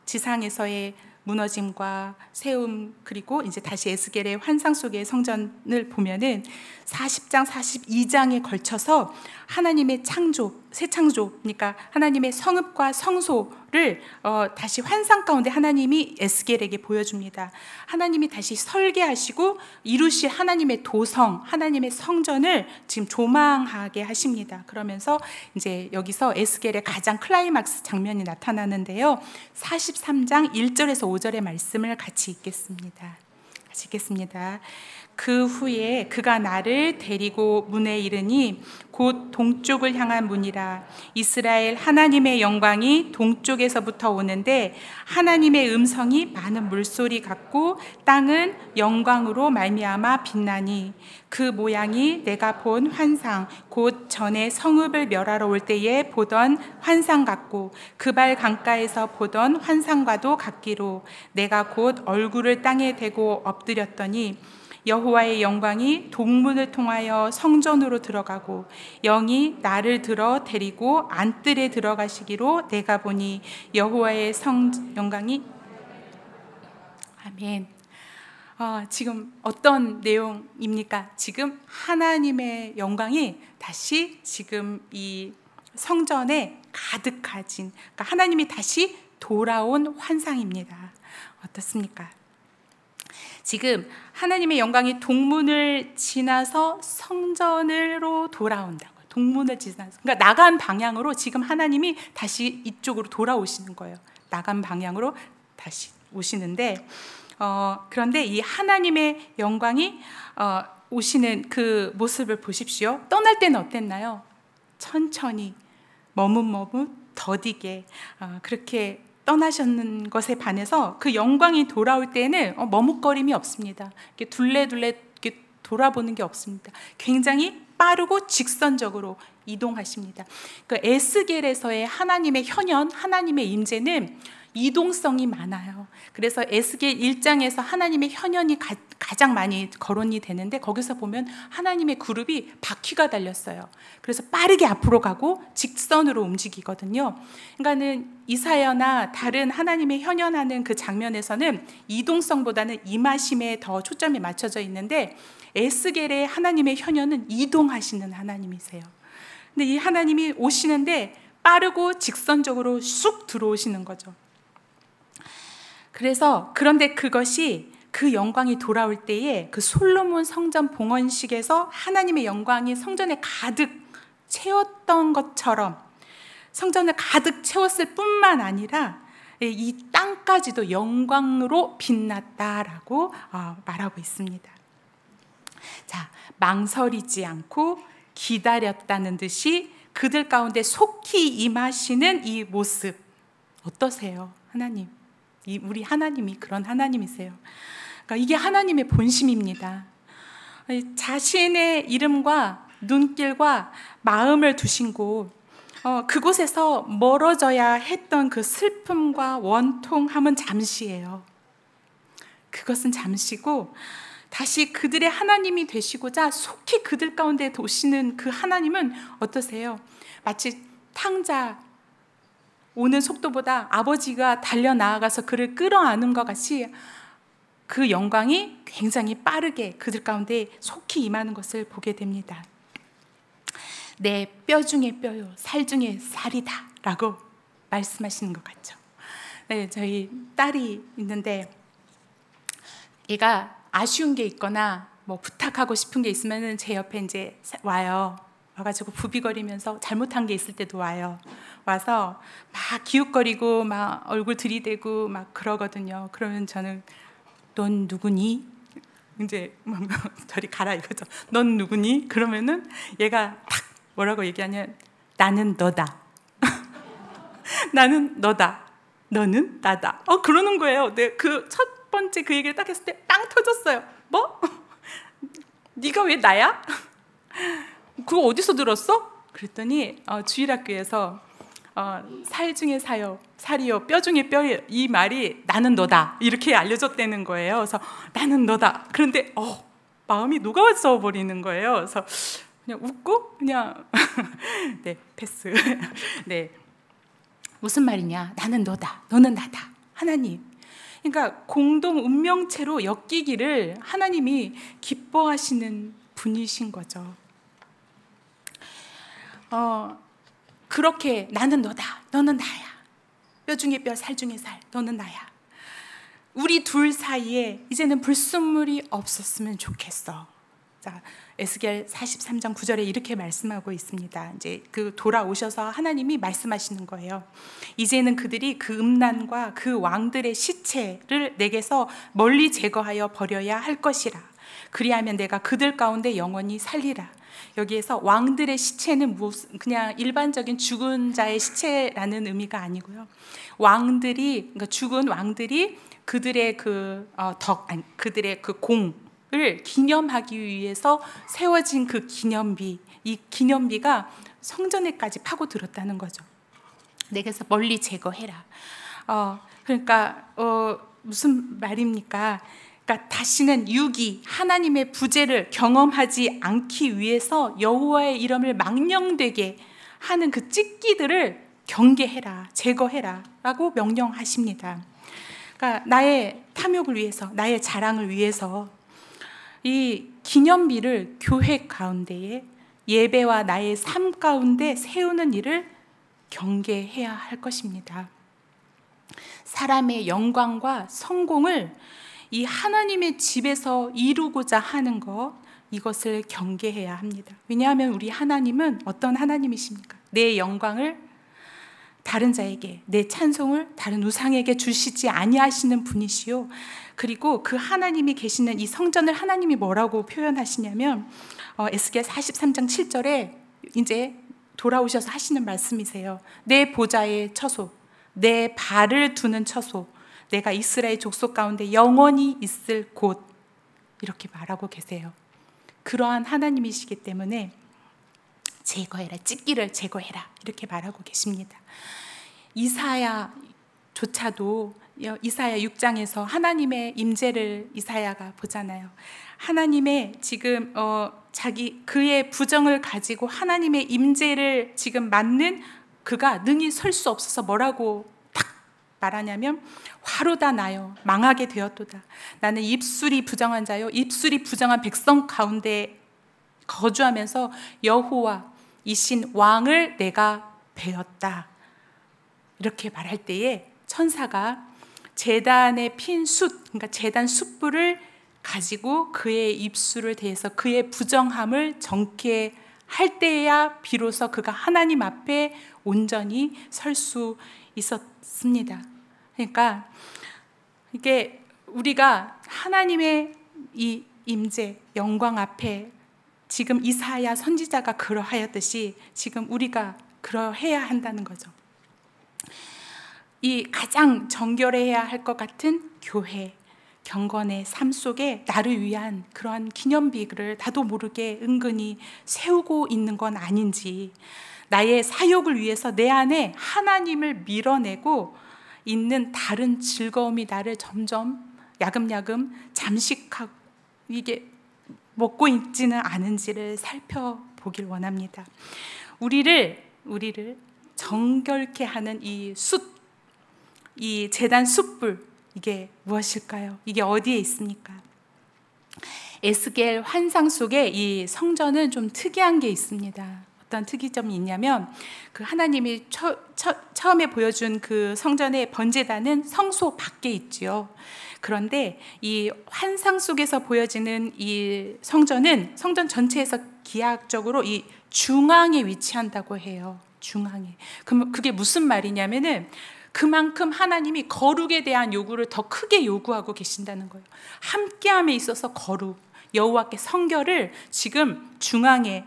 지상에서의 무너짐과 세움 그리고 이제 다시 에스겔의 환상 속의 성전을 보면은 40장 42장에 걸쳐서 하나님의 새 창조 그러니까 하나님의 성읍과 성소를 다시 환상 가운데 하나님이 에스겔에게 보여줍니다. 하나님이 다시 설계하시고 이루실 하나님의 도성, 하나님의 성전을 지금 조망하게 하십니다. 그러면서 이제 여기서 에스겔의 가장 클라이막스 장면이 나타나는데요. 43장 1절에서 5절의 말씀을 같이 읽겠습니다. 같이 읽겠습니다. 그 후에 그가 나를 데리고 문에 이르니 곧 동쪽을 향한 문이라. 이스라엘 하나님의 영광이 동쪽에서부터 오는데 하나님의 음성이 많은 물소리 같고 땅은 영광으로 말미암아 빛나니 그 모양이 내가 본 환상 곧 전에 성읍을 멸하러 올 때에 보던 환상 같고 그발 강가에서 보던 환상과도 같기로 내가 곧 얼굴을 땅에 대고 엎드렸더니 여호와의 영광이 동문을 통하여 성전으로 들어가고 영이 나를 들어 데리고 안뜰에 들어가시기로 내가 보니 여호와의 영광이 아멘. 지금 어떤 내용입니까? 지금 하나님의 영광이 다시 지금 이 성전에 가득하진, 그러니까 하나님이 다시 돌아온 환상입니다. 어떻습니까? 지금 하나님의 영광이 동문을 지나서 성전으로 돌아온다고. 동문을 지나서, 그러니까 나간 방향으로 지금 하나님이 다시 이쪽으로 돌아오시는 거예요. 나간 방향으로 다시 오시는데, 그런데 이 하나님의 영광이 오시는 그 모습을 보십시오. 떠날 때는 어땠나요? 천천히 머뭇머뭇 더디게 그렇게 떠나셨는 것에 반해서 그 영광이 돌아올 때는 머뭇거림이 없습니다. 이렇게 둘레둘레 이렇게 돌아보는 게 없습니다. 굉장히 빠르고 직선적으로 이동하십니다. 그 에스겔에서의 하나님의 현현, 하나님의 임재는 이동성이 많아요. 그래서 에스겔 1장에서 하나님의 현현이 가장 많이 거론이 되는데 거기서 보면 하나님의 그룹이 바퀴가 달렸어요. 그래서 빠르게 앞으로 가고 직선으로 움직이거든요. 그러니까는 이사야나 다른 하나님의 현현하는 그 장면에서는 이동성보다는 임하심에 더 초점이 맞춰져 있는데 에스겔의 하나님의 현현은 이동하시는 하나님이세요. 근데 이 하나님이 오시는데 빠르고 직선적으로 쑥 들어오시는 거죠. 그래서 그런데 그것이 그 영광이 돌아올 때에 그 솔로몬 성전 봉헌식에서 하나님의 영광이 성전에 가득 채웠던 것처럼 성전을 가득 채웠을 뿐만 아니라 이 땅까지도 영광으로 빛났다라고 말하고 있습니다. 자, 망설이지 않고 기다렸다는 듯이 그들 가운데 속히 임하시는 이 모습 어떠세요? 하나님, 우리 하나님이 그런 하나님이세요. 그러니까 이게 하나님의 본심입니다. 자신의 이름과 눈길과 마음을 두신 곳, 그곳에서 멀어져야 했던 그 슬픔과 원통함은 잠시예요. 그것은 잠시고 다시 그들의 하나님이 되시고자 속히 그들 가운데 오시는 그 하나님은 어떠세요? 마치 탕자 오는 속도보다 아버지가 달려나아가서 그를 끌어안은 것 같이 그 영광이 굉장히 빠르게 그들 가운데 속히 임하는 것을 보게 됩니다. 내 뼈 중에 뼈요, 살 중에 살이다 라고 말씀하시는 것 같죠. 네, 저희 딸이 있는데 얘가 아쉬운 게 있거나 뭐 부탁하고 싶은 게 있으면 제 옆에 이제 와가지고 부비거리면서 잘못한 게 있을 때도 와서 막 기웃거리고 막 얼굴 들이대고 막 그러거든요. 그러면 저는 넌 누구니? 이제 저리 가라 이거죠. 넌 누구니? 그러면은 얘가 딱 뭐라고 얘기하냐면 나는 너다. 나는 너다. 너는 나다. 그러는 거예요. 네, 그 첫 번째 그 얘기를 딱 했을 때 빵 터졌어요. 뭐? 네가 왜 나야? 그거 어디서 들었어? 그랬더니 주일학교에서 살 중에 살이요, 뼈 중에 뼈예요. 이 말이 나는 너다 이렇게 알려졌다는 거예요. 그래서 나는 너다. 그런데 마음이 녹아져 버리는 거예요. 그래서 그냥 웃고 그냥 네, 패스. 네, 무슨 말이냐? 나는 너다, 너는 나다. 하나님. 그러니까 공동 운명체로 엮이기를 하나님이 기뻐하시는 분이신 거죠. 그렇게 나는 너다, 너는 나야. 뼈 중에 뼈, 살 중에 살, 너는 나야. 우리 둘 사이에 이제는 불순물이 없었으면 좋겠어. 에스겔 43장 9절에 이렇게 말씀하고 있습니다. 이제 그 돌아오셔서 하나님이 말씀하시는 거예요. 이제는 그들이 그 음란과 그 왕들의 시체를 내게서 멀리 제거하여 버려야 할 것이라. 그리하면 내가 그들 가운데 영원히 살리라. 여기에서 왕들의 시체는 그냥 일반적인 죽은 자의 시체라는 의미가 아니고요. 그러니까 죽은 왕들이 그들의 그들의 그 공을 기념하기 위해서 세워진 그 기념비, 이 기념비가 성전에까지 파고들었다는 거죠. 내게서 멀리 제거해라. 그러니까 무슨 말입니까? 그러니까 다시는 육이 하나님의 부재를 경험하지 않기 위해서 여호와의 이름을 망령되게 하는 그 찢기들을 경계해라, 제거해라 라고 명령하십니다. 그러니까 나의 탐욕을 위해서, 나의 자랑을 위해서 이 기념비를 교회 가운데에 예배와 나의 삶 가운데 세우는 일을 경계해야 할 것입니다. 사람의 영광과 성공을 이 하나님의 집에서 이루고자 하는 것, 이것을 경계해야 합니다. 왜냐하면 우리 하나님은 어떤 하나님이십니까? 내 영광을 다른 자에게, 내 찬송을 다른 우상에게 주시지 아니하시는 분이시요. 그리고 그 하나님이 계시는 이 성전을 하나님이 뭐라고 표현하시냐면 에스겔 43장 7절에 이제 돌아오셔서 하시는 말씀이세요. 내 보좌의 처소, 내 발을 두는 처소, 내가 이스라엘 족속 가운데 영원히 있을 곳, 이렇게 말하고 계세요. 그러한 하나님이시기 때문에 제거해라, 찢기를 제거해라, 이렇게 말하고 계십니다. 이사야조차도 이사야 6장에서 하나님의 임재를 이사야가 보잖아요. 하나님의 지금 그의 부정을 가지고 하나님의 임재를 지금 맞는 그가 능히 설 수 없어서 뭐라고 딱 말하냐면, 화로다 나요 망하게 되었도다. 나는 입술이 부정한 자요, 입술이 부정한 백성 가운데 거주하면서 여호와이신 왕을 내가 베었다. 이렇게 말할 때에 천사가 제단에 핀 숯, 그러니까 제단 숯불을 가지고 그의 입술을 대해서 그의 부정함을 정케 할 때야 비로소 그가 하나님 앞에 온전히 설 수 있었습니다. 그러니까 이게 우리가 하나님의 이 임재, 영광 앞에 지금 이사야 선지자가 그러하였듯이 지금 우리가 그러해야 한다는 거죠. 이 가장 정결해야 할 것 같은 교회, 경건의 삶 속에 나를 위한 그러한 기념비를 나도 모르게 은근히 세우고 있는 건 아닌지, 나의 사욕을 위해서 내 안에 하나님을 밀어내고 있는 다른 즐거움이 나를 점점 야금야금 잠식하고 이게 먹고 있지는 않은지를 살펴보길 원합니다. 우리를 정결케 하는 이 숯, 이 제단 숯불, 이게 무엇일까요? 이게 어디에 있습니까? 에스겔 환상 속에 이 성전은 좀 특이한 게 있습니다. 어떤 특이점이 있냐면, 그 하나님이 처음에 보여준 그 성전의 번제단은 성소 밖에 있지요. 그런데 이 환상 속에서 보여지는 이 성전은 성전 전체에서 기하학적으로 이 중앙에 위치한다고 해요. 중앙에. 그럼 그게 무슨 말이냐면은 그만큼 하나님이 거룩에 대한 요구를 더 크게 요구하고 계신다는 거예요. 함께함에 있어서 거룩, 여호와께 성결을 지금 중앙에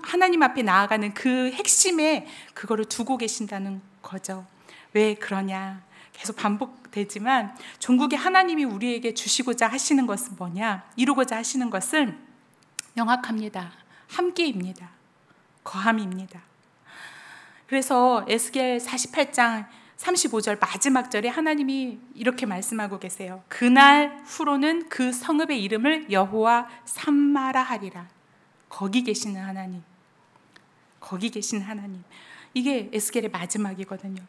하나님 앞에 나아가는 그 핵심에 그거를 두고 계신다는 거죠. 왜 그러냐? 계속 반복되지만 종국의 하나님이 우리에게 주시고자 하시는 것은 뭐냐? 이루고자 하시는 것은 명확합니다. 함께입니다. 거함입니다. 그래서 에스겔 48장 35절 마지막 절에 하나님이 이렇게 말씀하고 계세요. 그날 후로는 그 성읍의 이름을 여호와 삼마라 하리라. 거기 계시는 하나님, 거기 계시는 하나님. 이게 에스겔의 마지막이거든요.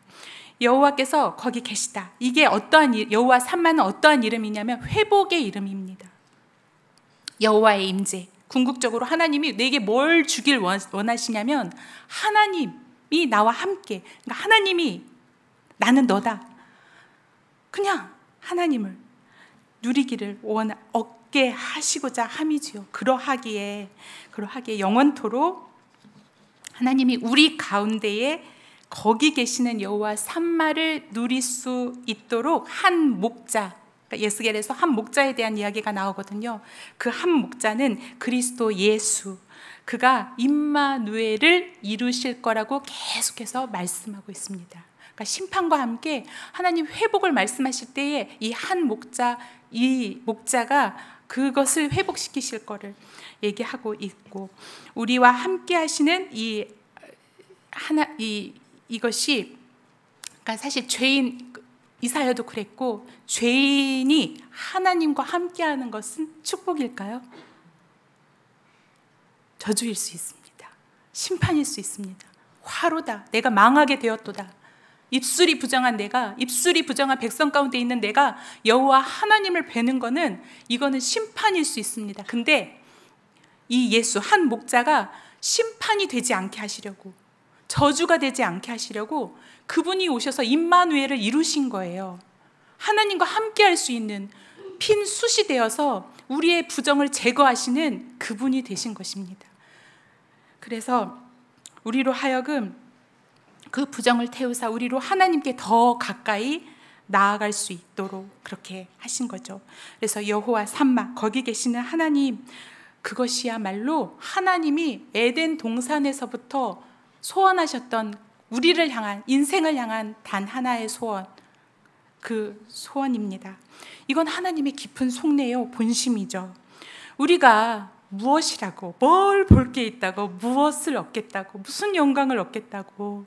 여호와께서 거기 계시다. 이게 어떠한 여호와 삼마는 어떠한 이름이냐면 회복의 이름입니다. 여호와의 임재. 궁극적으로 하나님이 내게 뭘 주길 원하시냐면 하나님이 나와 함께, 그러니까 하나님이 나는 너다. 그냥 하나님을 누리기를 얻게 하시고자 함이지요. 그러하기에 영원토록 하나님이 우리 가운데에 거기 계시는 여호와 삼마를 누릴 수 있도록 한 목자, 그러니까 예스겔에서 한 목자에 대한 이야기가 나오거든요. 그 한 목자는 그리스도 예수, 그가 임마누엘을 이루실 거라고 계속해서 말씀하고 있습니다. 그러니까 심판과 함께 하나님 회복을 말씀하실 때에 이 한 목자, 이 목자가 그것을 회복시키실 거를 얘기하고 있고, 우리와 함께 하시는 이것이, 그러니까 사실 죄인 이사야도 그랬고, 죄인이 하나님과 함께하는 것은 축복일까요? 저주일 수 있습니다. 심판일 수 있습니다. 화로다. 내가 망하게 되었도다. 입술이 부정한 백성 가운데 있는 내가 여호와 하나님을 뵈는 거는, 이거는 심판일 수 있습니다. 근데 이 예수 한 목자가 심판이 되지 않게 하시려고, 저주가 되지 않게 하시려고 그분이 오셔서 임마누엘을 이루신 거예요. 하나님과 함께 할 수 있는 핀 숯이 되어서 우리의 부정을 제거하시는 그분이 되신 것입니다. 그래서 우리로 하여금 그 부정을 태우사 우리로 하나님께 더 가까이 나아갈 수 있도록 그렇게 하신 거죠. 그래서 여호와 삼마, 거기 계시는 하나님, 그것이야말로 하나님이 에덴 동산에서부터 소원하셨던 우리를 향한, 인생을 향한 단 하나의 소원, 그 소원입니다. 이건 하나님의 깊은 속내요, 본심이죠. 우리가 무엇이라고, 뭘 볼 게 있다고, 무엇을 얻겠다고, 무슨 영광을 얻겠다고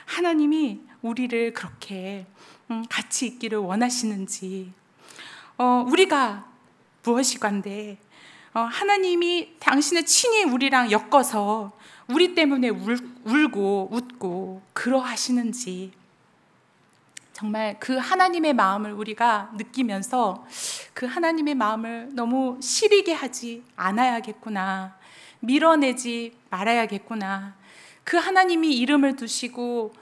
하나님이 우리를 그렇게 같이 있기를 원하시는지, 우리가 무엇이간데 하나님이 당신의 친히 우리랑 엮어서 우리 때문에 울고 웃고 그러하시는지, 정말 그 하나님의 마음을 우리가 느끼면서 그 하나님의 마음을 너무 시리게 하지 않아야겠구나, 밀어내지 말아야겠구나. 그 하나님이 이름을 두시고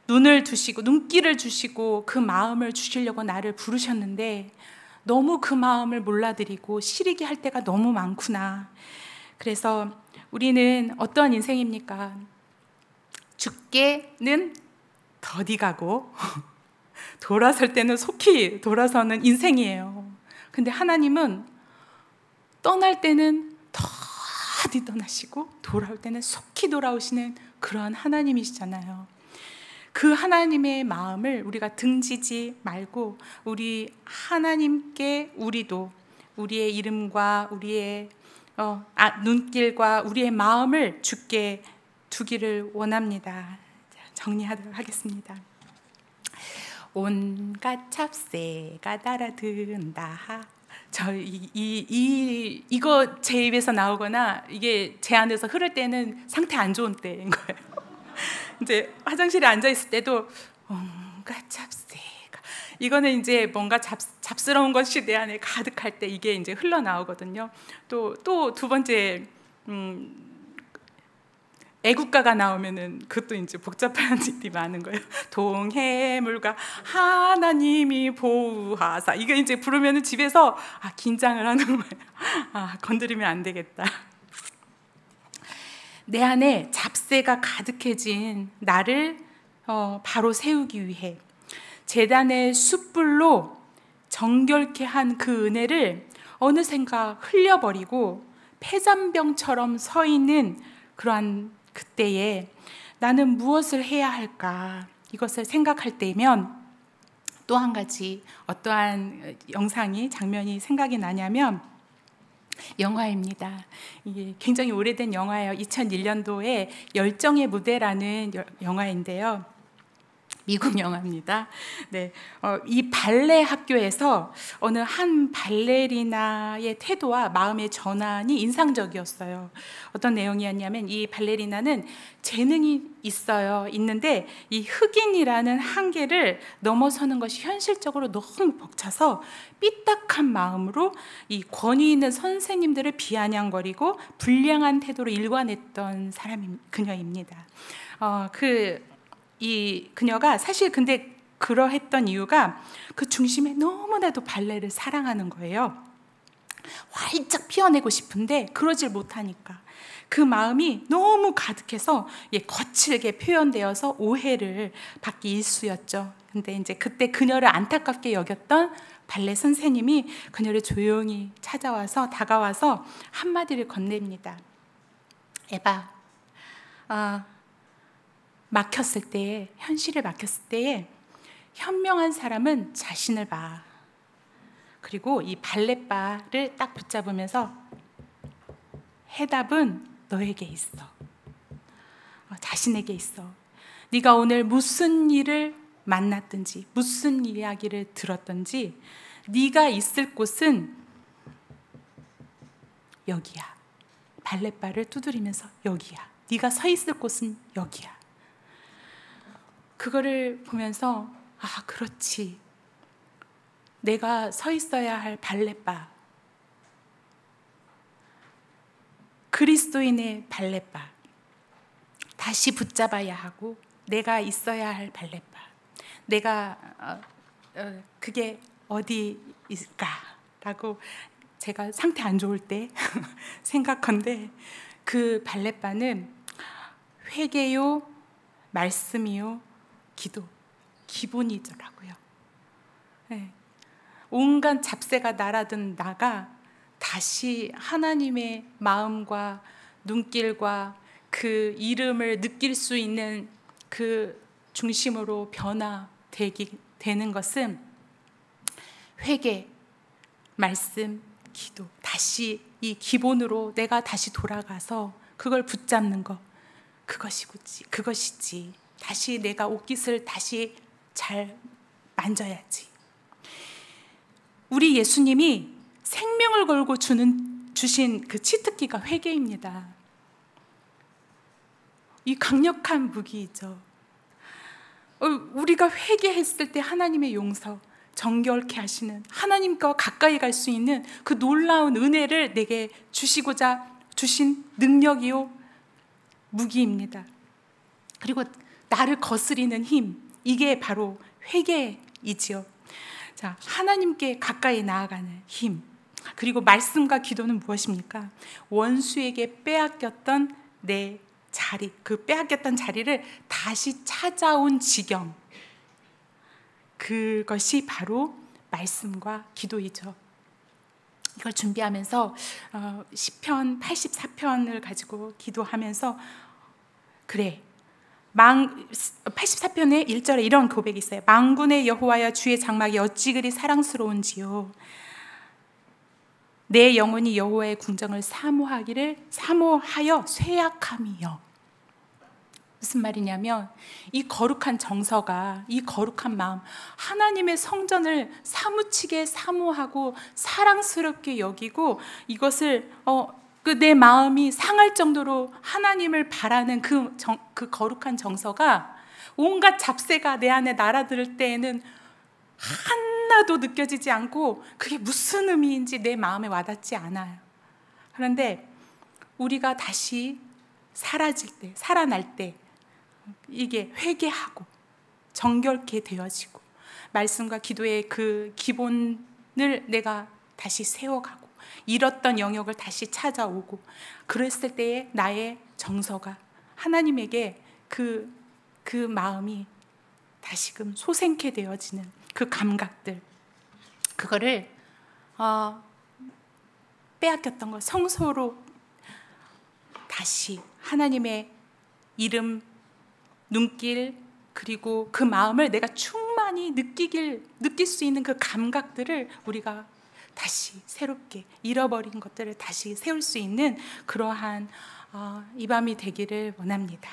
눈을 두시고 눈길을 주시고 그 마음을 주시려고 나를 부르셨는데 너무 그 마음을 몰라드리고 시리게 할 때가 너무 많구나. 그래서 우리는 어떠한 인생입니까? 죽게는 더디 가고 돌아설 때는 속히 돌아서는 인생이에요. 근데 하나님은 떠날 때는 더디 떠나시고 돌아올 때는 속히 돌아오시는 그러한 하나님이시잖아요. 그 하나님의 마음을 우리가 등지지 말고 우리 하나님께 우리도 우리의 이름과 우리의 눈길과 우리의 마음을 주께 두기를 원합니다. 정리하도록 하겠습니다. 온갖 찹새가 달아든다. 이거 제 입에서 나오거나 이게 제 안에서 흐를 때는 상태 안 좋은 때인 거예요. 이제 화장실에 앉아 있을 때도 온갖 찹새가, 이거는 이제 뭔가 잡스러운 것이 내 안에 가득할 때 이게 이제 흘러나오거든요. 또 두 번째 애국가가 나오면은 그것도 이제 복잡한 일이 많은 거예요. 동해물과 하나님이 보호하사, 이거 이제 부르면은 집에서 긴장을 하는 거예요. 건드리면 안 되겠다. 내 안에 잡새가 가득해진 나를 바로 세우기 위해 제단의 숯불로 정결케 한 그 은혜를 어느샌가 흘려버리고 폐잔병처럼 서 있는 그러한 그때에 나는 무엇을 해야 할까, 이것을 생각할 때면 또 한 가지 어떠한 장면이 생각이 나냐면 영화입니다. 이게 굉장히 오래된 영화예요. 2001년도에 열정의 무대라는 영화인데요. 미국 영화입니다. 네, 이 발레 학교에서 어느 한 발레리나의 태도와 마음의 전환이 인상적이었어요. 어떤 내용이었냐면 이 발레리나는 재능이 있는데 이 흑인이라는 한계를 넘어서는 것이 현실적으로 너무 벅차서 삐딱한 마음으로 이 권위 있는 선생님들을 비아냥거리고 불량한 태도로 일관했던 그녀입니다. 이 그녀가 사실 근데 그러했던 이유가 그 중심에 너무나도 발레를 사랑하는 거예요. 활짝 피어내고 싶은데 그러질 못하니까 그 마음이 너무 가득해서 거칠게 표현되어서 오해를 받기 일쑤였죠. 근데 이제 그때 그녀를 안타깝게 여겼던 발레 선생님이 그녀를 조용히 찾아와서 다가와서 한마디를 건넵니다. 에바, 막혔을 때에, 현실에 막혔을 때에 현명한 사람은 자신을 봐. 그리고 이 발렛바를 딱 붙잡으면서 해답은 너에게 있어. 자신에게 있어. 네가 오늘 무슨 일을 만났든지 무슨 이야기를 들었든지 네가 있을 곳은 여기야. 발렛바를 두드리면서 여기야. 네가 서 있을 곳은 여기야. 그거를 보면서 그렇지. 내가 서 있어야 할 발렛바. 그리스도인의 발렛바. 다시 붙잡아야 하고 내가 있어야 할 발렛바. 내가 그게 어디일까라고 제가 상태 안 좋을 때 생각한데 그 발렛바는 회개요, 말씀이요, 기도, 기본이더라고요. 네. 온갖 잡세가 날아든 나가 다시 하나님의 마음과 눈길과 그 이름을 느낄 수 있는 그 중심으로 변화되는 것은 회개, 말씀, 기도, 다시 이 기본으로 내가 다시 돌아가서 그걸 붙잡는 것, 그것이지. 다시 내가 옷깃을 다시 잘 만져야지. 우리 예수님이 생명을 걸고 주신 그 치트키가 회개입니다. 이 강력한 무기이죠. 우리가 회개했을 때 하나님의 용서, 정결케 하시는, 하나님과 가까이 갈 수 있는 그 놀라운 은혜를 내게 주시고자 주신 능력이요, 무기입니다. 그리고 나를 거스리는 힘, 이게 바로 회개이지요. 자, 하나님께 가까이 나아가는 힘. 그리고 말씀과 기도는 무엇입니까? 원수에게 빼앗겼던 내 자리, 그 빼앗겼던 자리를 다시 찾아온 지경. 그것이 바로 말씀과 기도이죠. 이걸 준비하면서 시편 84편을 가지고 기도하면서 그래, 84편의 1절에 이런 고백이 있어요. 만군의 여호와여, 주의 장막이 어찌 그리 사랑스러운지요. 내 영혼이 여호와의 궁정을 사모하여 쇠약함이요. 무슨 말이냐면 이 거룩한 정서가, 이 거룩한 마음, 하나님의 성전을 사무치게 사모하고 사랑스럽게 여기고 이것을 내 마음이 상할 정도로 하나님을 바라는 그 거룩한 정서가 온갖 잡세가 내 안에 날아들 때에는 하나도 느껴지지 않고 그게 무슨 의미인지 내 마음에 와닿지 않아요. 그런데 우리가 다시 사라질 때, 살아날 때 이게 회개하고 정결케 되어지고 말씀과 기도의 그 기본을 내가 다시 세워가고 잃었던 영역을 다시 찾아오고 그랬을 때에 나의 정서가 하나님에게 그 마음이 다시금 소생케 되어지는 그 감각들, 그거를 빼앗겼던 것, 성소로 다시 하나님의 이름, 눈길, 그리고 그 마음을 내가 충만히 느낄 수 있는 그 감각들을 우리가 다시 새롭게 잃어버린 것들을 다시 세울 수 있는 그러한 이 밤이 되기를 원합니다.